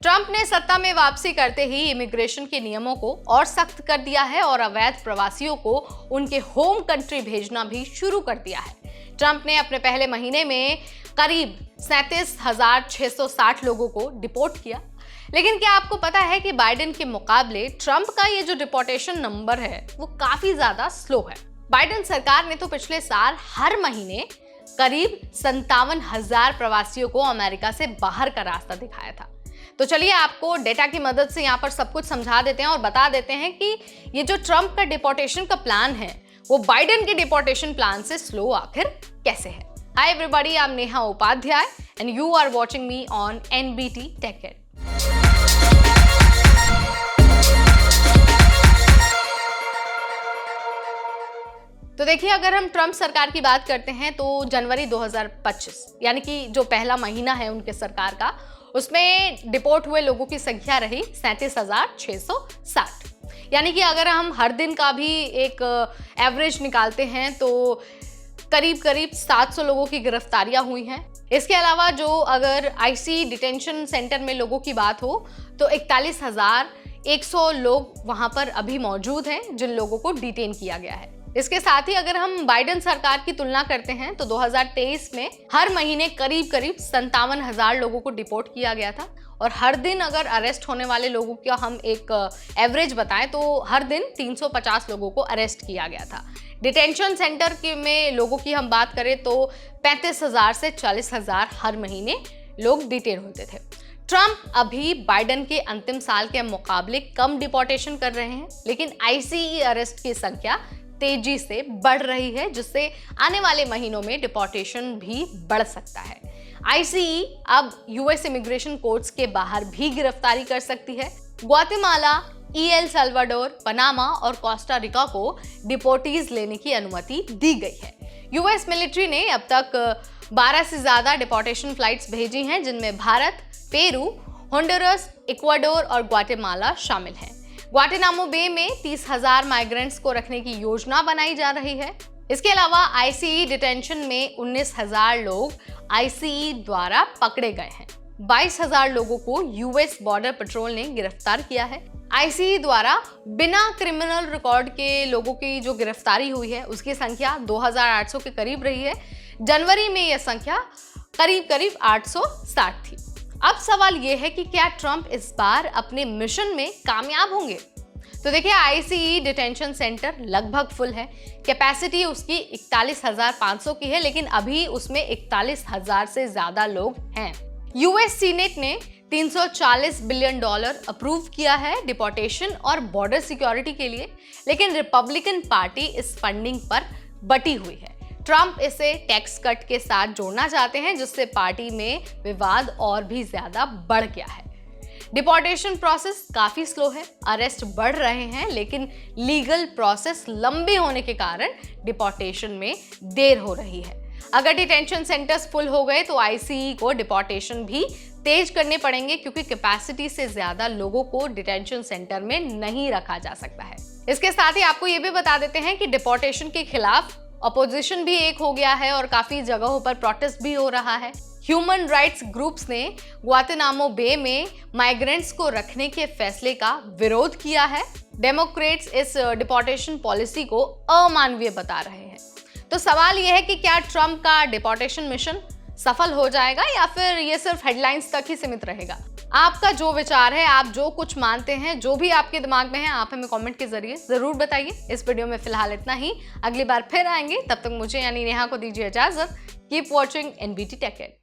Trump ने सत्ता में वापसी करते ही इमिग्रेशन के नियमों को और सख्त कर दिया है और अवैध प्रवासियों को उनके होम कंट्री भेजना भी शुरू कर दिया है। ट्रंप ने अपने पहले महीने में करीब 37,660 लोगों को डिपोर्ट किया। लेकिन क्या आपको पता है कि बाइडेन के मुकाबले ट्रंप का ये जो डिपोर्टेशन नंबर है वो काफी ज्यादा स्लो है। बाइडेन सरकार ने तो पिछले साल हर महीने करीब 57,000 प्रवासियों को अमेरिका से बाहर का रास्ता दिखाया था। तो चलिए आपको डेटा की मदद से यहाँ पर सब कुछ समझा देते हैं और बता देते हैं कि ये जो ट्रंप का डिपोर्टेशन का प्लान है वो बाइडेन के डिपोर्टेशन प्लान से स्लो आखिर कैसे है। Hi everybody, I am Neha Upadhyay and you are watching me on NBT tech it. तो देखिए, अगर हम ट्रंप सरकार की बात करते हैं तो जनवरी 2025 यानी कि जो पहला महीना है उनके सरकार का, उसमें डिपोर्ट हुए लोगों की संख्या रही 37,660। यानी कि अगर हम हर दिन का भी एक एवरेज निकालते हैं तो करीब 700 लोगों की गिरफ्तारियां हुई हैं। इसके अलावा जो अगर आईसी डिटेंशन सेंटर में लोगों की बात हो तो 41,100 लोग वहां पर अभी मौजूद हैं जिन लोगों को डिटेन किया गया है। इसके साथ ही अगर हम बाइडेन सरकार की तुलना करते हैं तो 2023 में हर महीने करीब 57,000 लोगों को डिपोर्ट किया गया था और हर दिन अगर अरेस्ट होने वाले लोगों का हम एक एवरेज बताएं तो हर दिन 350 लोगों को अरेस्ट किया गया था। डिटेंशन सेंटर में लोगों की हम बात करें तो 35,000 से 40,000 हर महीने लोग डिटेन होते थे। ट्रंप अभी बाइडेन के अंतिम साल के मुकाबले कम डिपोर्टेशन कर रहे हैं, लेकिन आईसीई अरेस्ट की संख्या तेजी से बढ़ रही है, जिससे आने वाले महीनों में डिपोर्टेशन भी बढ़ सकता है। आईसीई अब यूएस इमिग्रेशन कोर्ट्स के बाहर भी गिरफ्तारी कर सकती है। ग्वाटेमाला, एल साल्वाडोर, पनामा और कोस्टा रिका को डिपोर्टीज लेने की अनुमति दी गई है। यूएस मिलिट्री ने अब तक 12 से ज्यादा डिपोर्टेशन फ्लाइट्स भेजी हैं, जिनमें भारत, पेरू, होंडुरस, इक्वाडोर और ग्वाटेमाला शामिल हैं। ग्वाटेनामो बे में 30,000 माइग्रेंट्स को रखने की योजना बनाई जा रही है। इसके अलावा आईसीई डिटेंशन में 19,000 लोग आईसीई द्वारा पकड़े गए हैं। 22,000 लोगों को यूएस बॉर्डर पेट्रोल ने गिरफ्तार किया है। आईसीई द्वारा बिना क्रिमिनल रिकॉर्ड के लोगों की जो गिरफ्तारी हुई है उसकी संख्या 2,800 के करीब रही है। जनवरी में यह संख्या करीब 860 थी। अब सवाल यह है कि क्या ट्रंप इस बार अपने मिशन में कामयाब होंगे? तो देखिए, आईसीई डिटेंशन सेंटर लगभग फुल है। कैपेसिटी उसकी 41,500 की है, लेकिन अभी उसमें 41,000 से ज्यादा लोग हैं। यूएस सीनेट ने $340 बिलियन अप्रूव किया है डिपोर्टेशन और बॉर्डर सिक्योरिटी के लिए, लेकिन रिपब्लिकन पार्टी इस फंडिंग पर बटी हुई है। ट्रंप इसे टैक्स कट के साथ जोड़ना चाहते हैं, जिससे पार्टी में विवाद और भी ज्यादा बढ़ गया है। डिपोर्टेशन प्रोसेस काफी स्लो है, अरेस्ट बढ़ रहे हैं, लेकिन लीगल प्रोसेस लंबे होने के कारण डिपोर्टेशन में देर हो रही है। अगर डिटेंशन सेंटर्स फुल हो गए तो आईसीई को डिपोर्टेशन भी तेज करने पड़ेंगे, क्योंकि कैपेसिटी से ज्यादा लोगों को डिटेंशन सेंटर में नहीं रखा जा सकता है। इसके साथ ही आपको ये भी बता देते हैं कि डिपोर्टेशन के खिलाफ अपोजिशन भी एक हो गया है और काफी जगहों पर प्रोटेस्ट भी हो रहा है। ह्यूमन राइट्स ग्रुप्स ने ग्वाटेनामो बे में माइग्रेंट्स को रखने के फैसले का विरोध किया है। डेमोक्रेट्स इस डिपोर्टेशन पॉलिसी को अमानवीय बता रहे हैं। तो सवाल यह है कि क्या ट्रंप का डिपोर्टेशन मिशन सफल हो जाएगा या फिर ये सिर्फ हेडलाइंस तक ही सीमित रहेगा? आपका जो विचार है, आप जो कुछ मानते हैं, जो भी आपके दिमाग में है, आप हमें कमेंट के जरिए जरूर बताइए। इस वीडियो में फिलहाल इतना ही। अगली बार फिर आएंगे, तब तक मुझे यानी नेहा को दीजिए इजाजत। Keep watching NBT tech it.